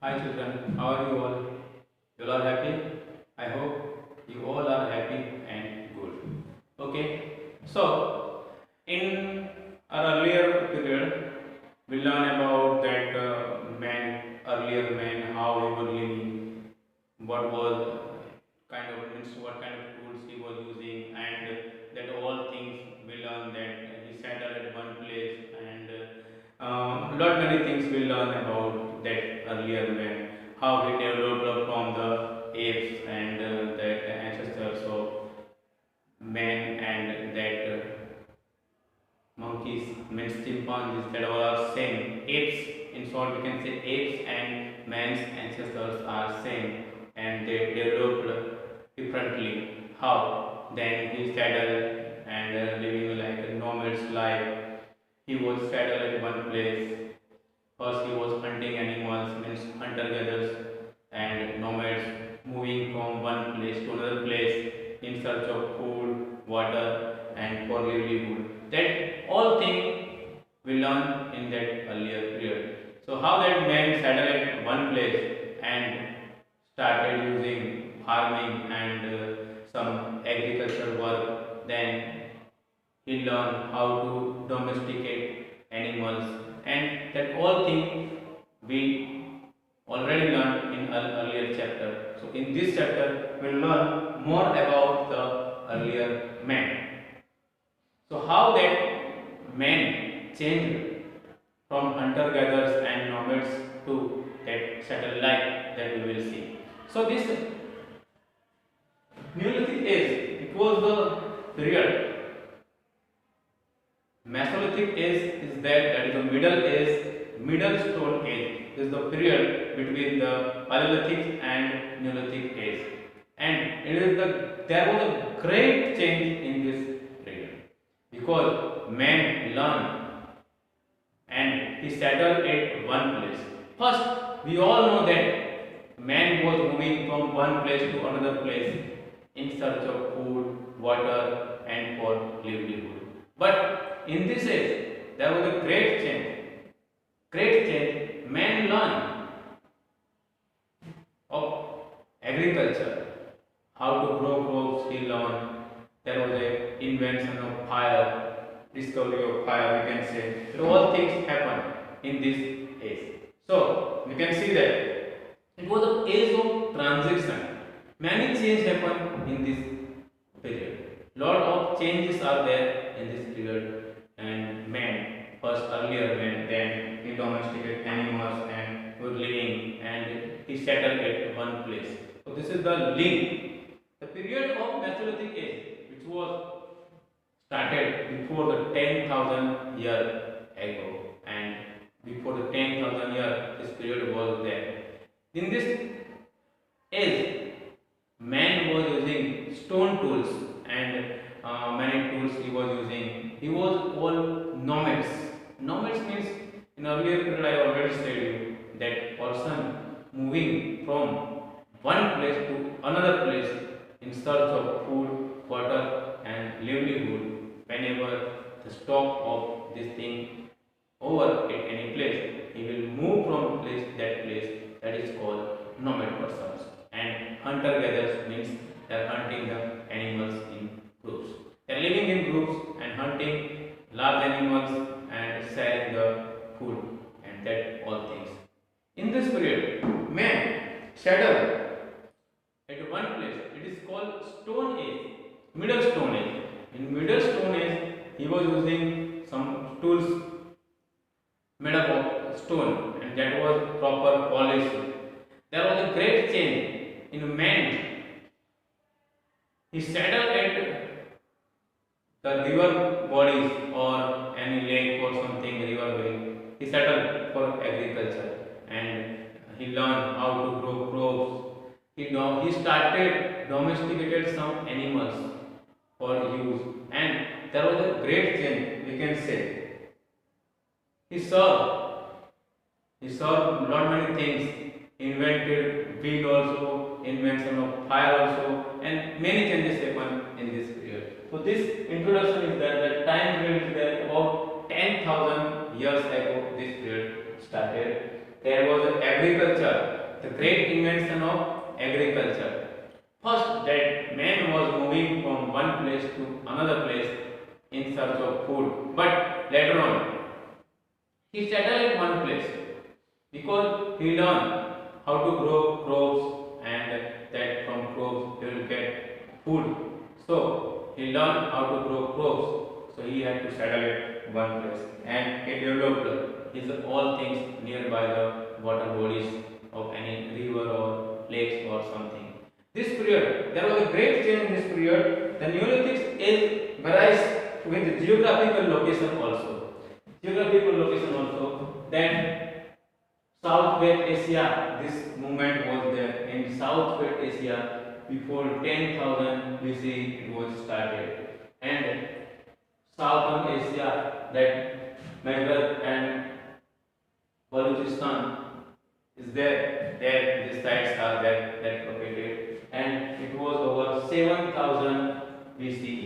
Hi children, how are you all? You all are happy? I hope you all are happy and good. Okay, so in our earlier period, we learn about that earlier man, how he was living, what was what kind of tools he was using, and that all things we learn that he settled at one place, and lot many things we learn about that earlier man, how he developed from the apes and that ancestors of man and that monkeys, means chimpanzees, that all are same. Apes, in short, we can say apes and man's ancestors are same, and they developed differently. How? Then he settled and living like a nomad's life. He was settled at one place. First, he was hunting animals, means hunter-gatherers and nomads, moving from one place to another place in search of food, water, and for livelihood. That all thing we learn in that earlier period. So, how that man settled at one place and started using farming and some agricultural work, then he learned how to domesticate animals, and that all thing we already learned in an earlier chapter. So in this chapter we'll learn more about the earlier man. So how that man changed from hunter gatherers and nomads to that settled life, that we will see. So this Neolithic age, it was the period. Mesolithic age is that is the middle age, middle stone age is the period between the Paleolithic and Neolithic age, and it is there was a great change in this period because man learned and he settled at one place. First, we all know that man was moving from one place to another place in search of food, water, and for livelihood. But in this age, there was a great change. Great change. Man learned of agriculture, how to grow crops. He learned. There was a invention of fire, discovery of fire. We can say so all things happened in this age. So we can see that it was an age of transition. Many changes happened in this period. Lot of changes are there in this period, and man, first earlier man, then he domesticated animals and was living, and he settled at one place. So this is the link. The period of Mesolithic age, which was started before the 10,000 year ago, and before the 10,000 year, this period was there. In this age, man was using stone tools and many tools he was using. He was called nomads. Nomads means in earlier period I already said you that person moving from one place to another place in search of food, water, and livelihood. Whenever the stock of this thing over at any place, he will move from that place, that is called nomad persons. And hunter gatherers means they are hunting the animals in groups. They are living in groups and hunting large animals and selling the food and that all things. In this period, man settled at one place. It is called Stone Age, Middle Stone Age. In Middle Stone Age, he was using some tools made up of stone, and that was proper polish. There was a great change in man. He settled at the river bodies or any lake or something, river valley. He settled for agriculture and he learned how to grow crops. He started domesticated some animals for use, and there was a great change, we can say. He saw lot many things. He invented wheel also, invention of fire also, and many changes happened in this period. So this introduction is that the time period is there about 10,000 years ago. This period started. There was agriculture the great invention of agriculture. First, that man was moving from one place to another place in search of food, but later on he settled at one place because he learned how to grow crops and that from crops he will get food. So he learned how to grow crops. So he had to settle at one place and he developed his all things nearby the water bodies of any river or lakes or something. This period, there was a great change in this period. The Neolithic age varies with geographical location also. Geographical location also. Then Southwest Asia, this movement was there in Southwest Asia before 10,000 BC it was started. And Southern Asia, that Maghreb and Balochistan is there. There these sites are there that located, and it was over 7,000 BCE.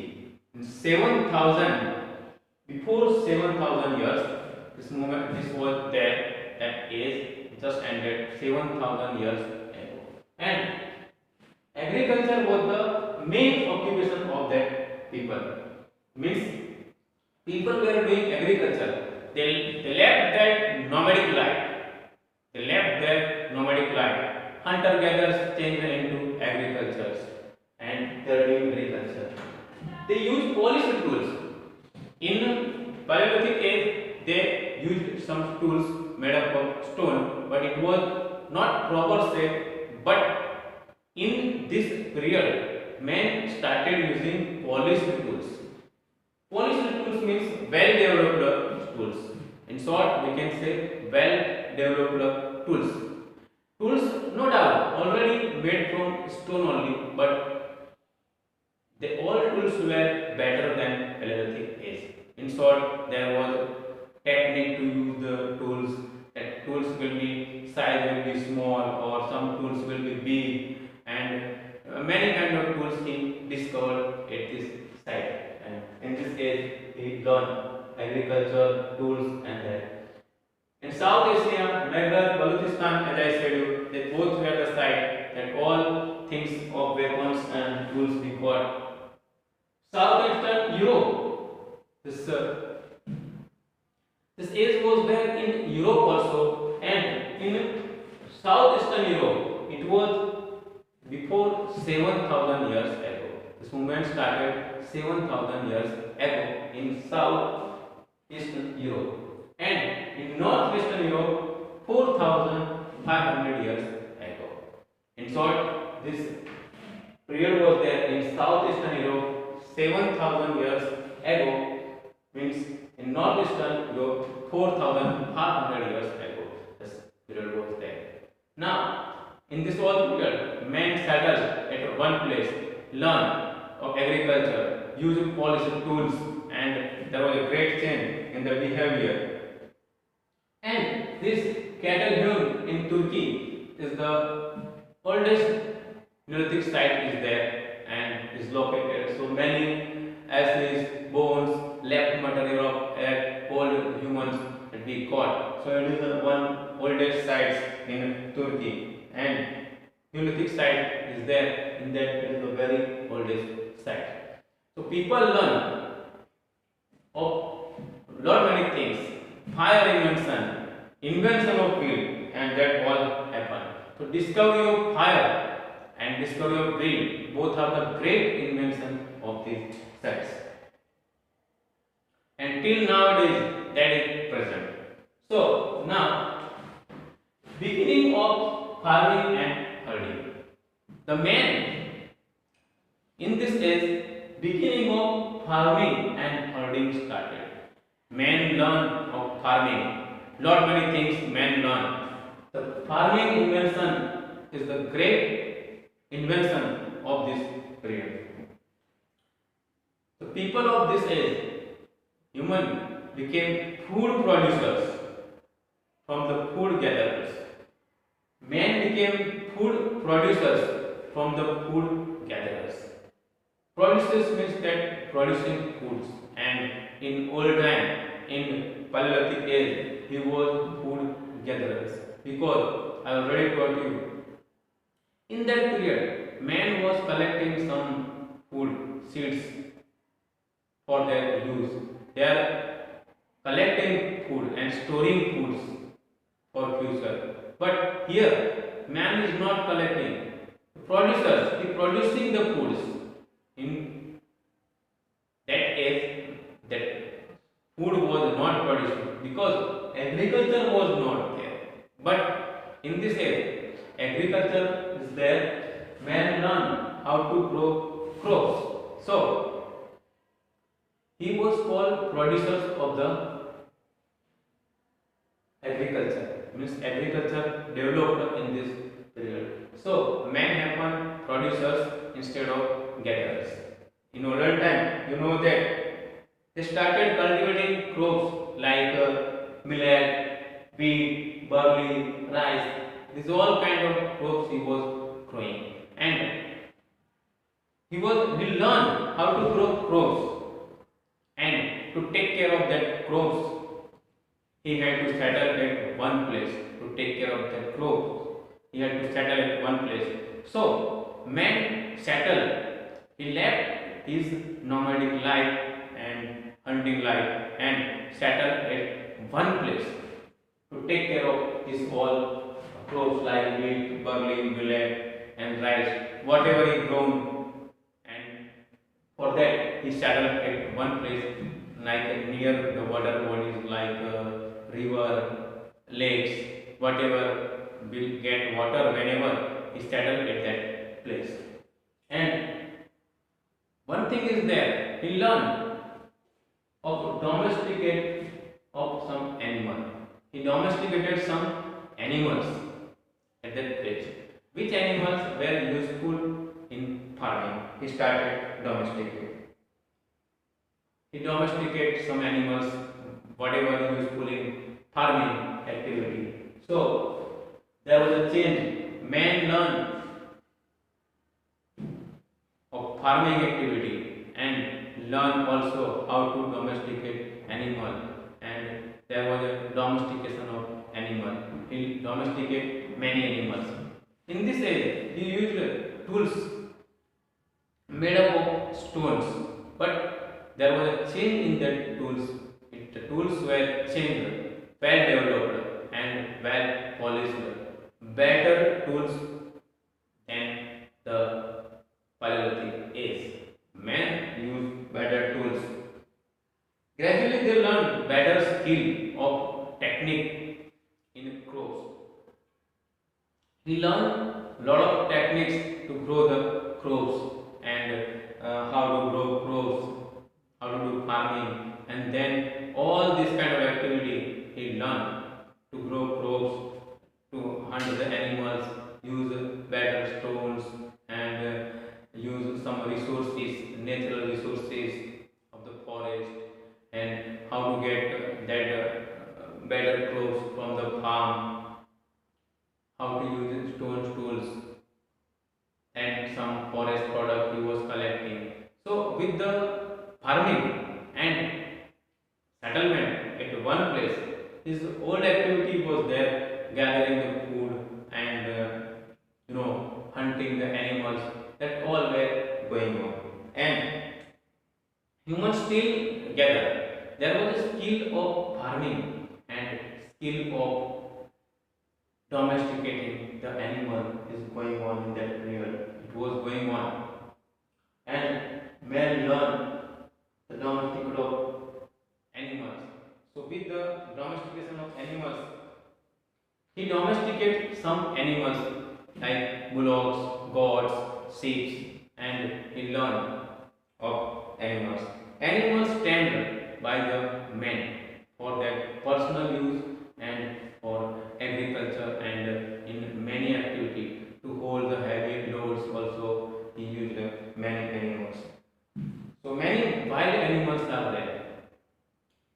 In 7,000, before 7,000 years, this movement, this was there. That age just ended 7,000 years ago, and agriculture was the main occupation of that people. Means people were doing agriculture. They left that nomadic life. They left their nomadic life. Hunter-gatherers changed into agricultures and they are doing agriculture. They used polished tools. In Paleolithic age, they used some tools made up of stone, but it was not proper shape. But in this period, men started using polished tools. Polished tools means well-developed tools. In short, we can say well-developed tools. Tools, no doubt, already made from stone only, but all tools were better than Paleolithic age. In short, there was technique to use the tools. That tools will be size will be small, or some tools will be big, and many kind of tools he discovered at this site. And in this case, he learned agriculture tools and that. In South Asia, Maghreb, Balochistan, as I said you, they both were the site that all things of weapons and tools we got. Southeastern Europe, this age was there in Europe also, and in Southeastern Europe, it was before 7,000 years ago. This movement started 7,000 years ago in Southeastern Europe, and in Northwestern Europe, 4,500 years ago. In short, this period was there in Southeastern Europe 7,000 years ago, means in Northeastern Europe 4,500 years ago. This period was there. Now, in this whole period, men settled at one place, learned of agriculture, used polished tools, and there was a great change in the behavior. And this Catalhune in Turkey is the oldest Neolithic site is there and is located. So many ashes, bones, left material of old humans that we caught. So it is the one oldest site in Turkey, and Neolithic site is there in that it is the very oldest site. So people learn of lot many things, fire invention, invention of wheel, and that all happened. So discovery of fire and discovery of wheel both are the great invention of these sites. And till nowadays that is present. So now beginning of farming and herding. The man in this age beginning of farming and herding started. Men learn of farming. Lot many things men learn. The farming invention is the great invention of this period. The people of this age, human, became food producers from the food gatherers. Men became food producers from the food gatherers. Producers means that producing foods, and in old time, in Paleolithic age, he was food gatherers, because I already told you In that period, man was collecting some food seeds for their use. They are collecting food and storing foods for future. But here, man is not collecting. The producers, he producing the foods. In that case, that food was not produced because agriculture was not there. But in this age, agriculture is there. Man learn how to grow crops. So he was called producers of the agriculture. Means agriculture developed in this period. So men happen producers instead of gatherers. In older time, you know that they started cultivating crops like millet, wheat, barley, rice. These all kind of crops he was growing, and he learned how to grow crops and to take care of that crops. He had to settle at one place to take care of that crops. He had to settle at one place. So man settled. He left his nomadic life and hunting life and settled at one place to take care of his all crops like wheat, barley, millet, and rice, whatever he grown. And for that, he settled at one place, like near the water bodies, like river, lakes, whatever will get water whenever he settled at that place. And one thing is there, he learned of domesticate of some animal. He domesticated some animals at that place. Which animals were useful in farming? He started domesticate. He domesticated some animals, whatever useful in farming activity. So there was a change. Man learned of farming activity and learn also how to domesticate animal, and there was a domestication of animal. He domesticated many animals. In this age, he used tools made up of stones, but there was a change in that tools. The tools were changed, well developed and well polished, better tools than the Paleolithic age. Men used better tools. Gradually, they learned better skill of technique in crops. He learned lot of techniques to grow the crops and how to grow crops, how to do farming, and then all this kind of activity he learned to grow crops, to hunt the animals, use better stones, and use some resources, natural resources of the forest, and how to get that better crops from the farm, how to use stone tools and some forest product he was collecting. So with the farming and settlement at one place, his old activity was there, gathering the food and hunting the animals. That all were going on, and humans still gather. There was a skill of farming and skill of domesticating the animal is going on in that period. It was going on, and man learned the domestication of animals. So with the domestication of animals, he domesticated some animals like bullocks, goats, sheep, and he learned of animals. Animals tamed by the men for their personal use and for agriculture and in many activities. To hold the heavy loads also he used many animals. So many wild animals are there,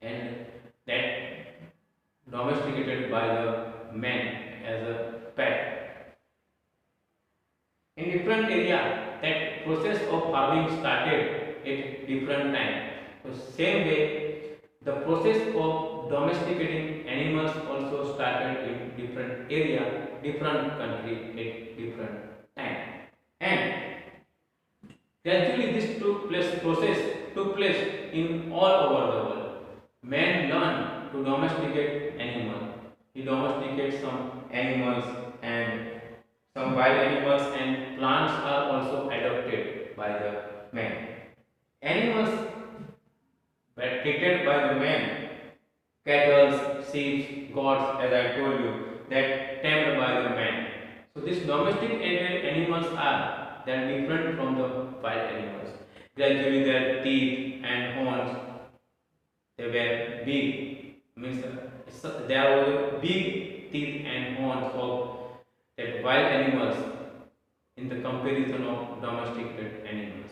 and that domesticated by the men as a pet. In different area, that process of farming started at different time. So same way, the process of domesticating animals also started in different area, different country at different time. Gradually, this process took place in all over the world. Man learned to domesticate animals. He domesticated some animals and some wild animals and plants are also adopted by the man. Animals were treated by the man, cattle, sheep, goats, as I told you, that tamed by the man. So these domesticated animals are they are different from the wild animals. Gradually, their teeth and horns they were big. Means there were big teeth and horns of that wild animals in the comparison of domesticated animals.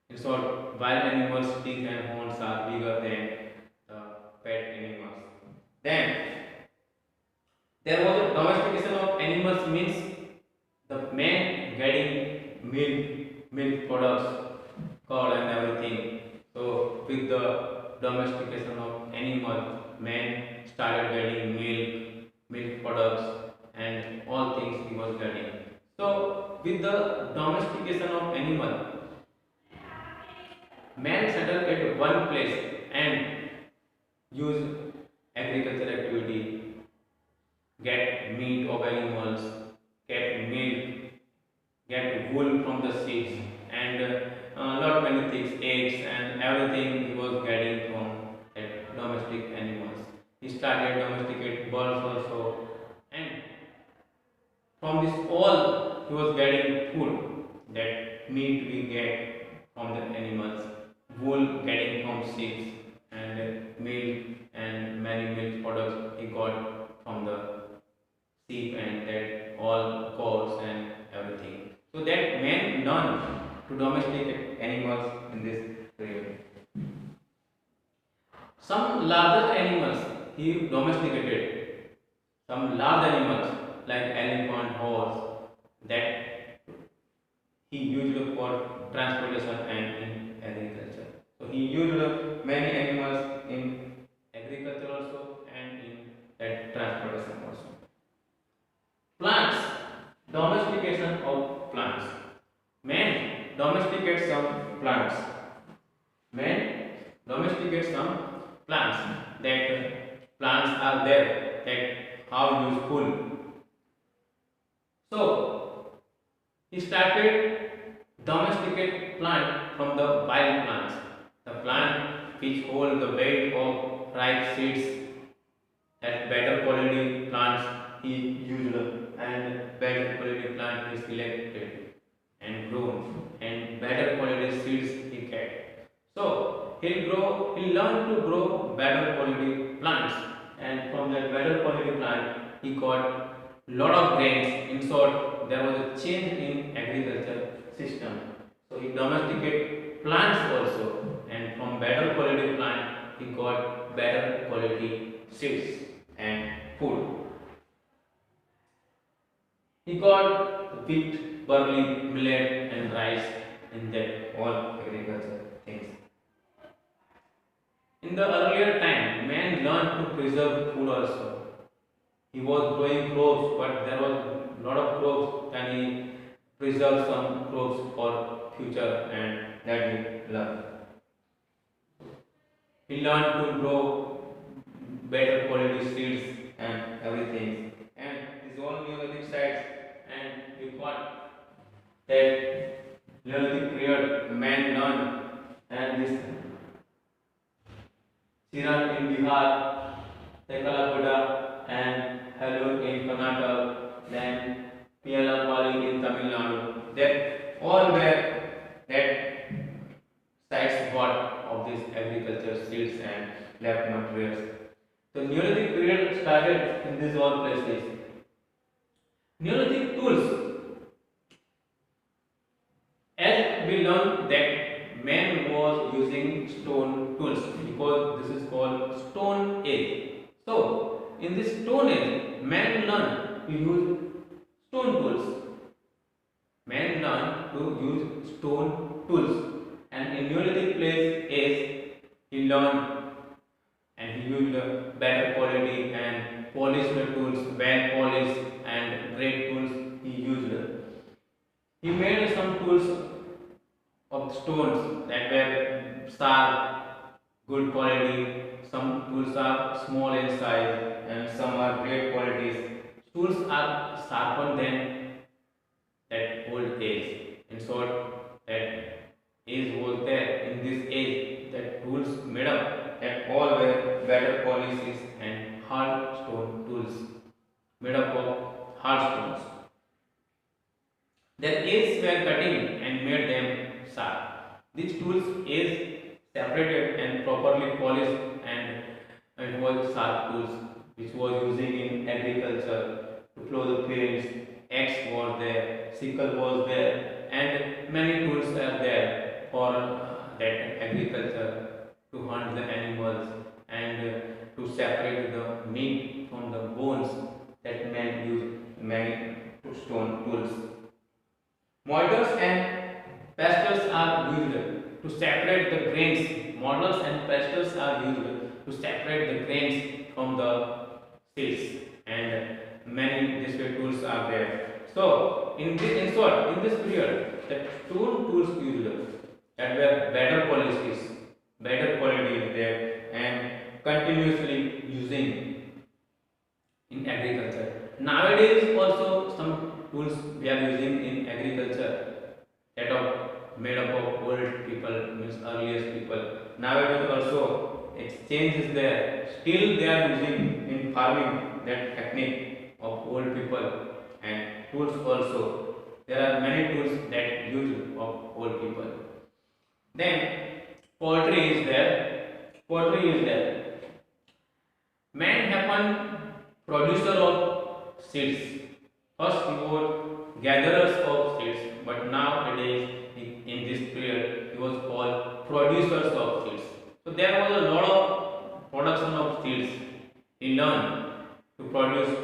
In short, wild animals' teeth and horns are bigger than the pet animals. Then there was a domestication of animals means the man getting milk products, curd and everything. So with the domestication of animals, man started getting milk products and all things he was getting. So with the domestication of animal, man settled at one place and use agriculture activity, get meat of animals, get milk, get wool from the sheep, and lot many things, eggs and everything he was getting from domestic animals. He started domesticate birds also, and from this all he was getting food, that meat we get from the animals, wool getting from sheep, and milk and many milk products he got from the sheep and that all goats and everything. So that man learned to domesticate animals in this period. Some larger animals he domesticated. Some large animals like elephant, horse that he used for transportation and in agriculture. So he used many animals in agriculture also and in that transportation also. Plants, domestication of plants. Man domesticates some plants. Man domesticates some plants. That plants are there that how useful. So he started domesticate plant from the wild plants. The plant which hold the weight of ripe seeds, that better quality plants he used and better quality plant is selected and grown and better quality seeds he get. So he'll learn to grow better quality plants and from that better quality plant he got lot of grains. In short, there was a change in agriculture system. So he domesticated plants also and from better quality plant he got better quality seeds and food. He got wheat, barley, millet and rice in that all agriculture things. In the earlier time, man learned to preserve food also. He was growing crops, but there was a lot of crops and he preserved some crops for future and that he learned. He learned to grow better quality seeds and everything. And his own Neolithic sites and he got that Neolithic period man learned and this Siran in Bihar, Tekalagoda and Halur in Karnataka, then Piyalapalli in Tamil Nadu. That all were that sites got of this agriculture seeds and lab materials. The Neolithic period started in these all places. Neolithic tools. As we learned that man was using stone tools because this is called Stone Age. So in this Stone Age, man learned to use stone tools. Man learned to use stone tools, and in Neolithic age, he learned and he used better quality and polished tools, well polished and great tools he used. He made some tools of stones that were sharp, good quality. Some tools are small in size and some are great qualities. Tools are sharper than that old age. In short, that age was there. In this age, that tools made up that all were better policies and hard stone tools made up of hard stones. Their edges were cutting and made them sharp. These tools is separated and properly polished, and it was sharp tools which was using in agriculture to plow the fields. Axe was there, sickle was there, and many tools are there for that agriculture to hunt the animals and to separate the meat from the bones that men use many stone tools. Mortars and pestles are used to separate the grains. Mortars and pestles are used to separate the grains from the seeds, and many this way tools are there. So, in short, in this period, the stone tools used that were better quality is there, and continuously using in agriculture. Nowadays also some tools we are using in agriculture that are made up of old people, means earliest people. Nowadays also exchange is there. Still they are using in farming that technique of old people, and tools also. There are many tools that use of old people. Then poultry is there. Poultry is there. Man happened producer of seeds. First he was gatherers of seeds, but nowadays in this period he was called producers of seeds. So there was a lot of production of seeds. He learned to produce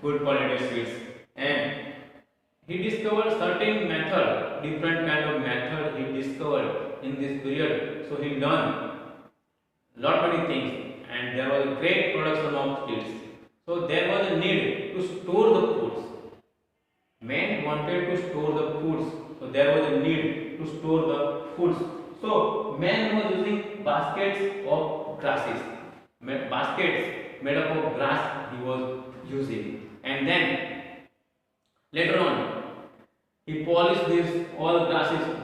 good quality seeds, and he discovered certain method, different kind of method he discovered in this period. So he learned lot many things, and there was a great production of seeds. So there was a need to store the foods. Men wanted to store the foods, so there was a need to store the foods. So men was using baskets of grasses, baskets made up of grass he was using, and then later on he polished these all grasses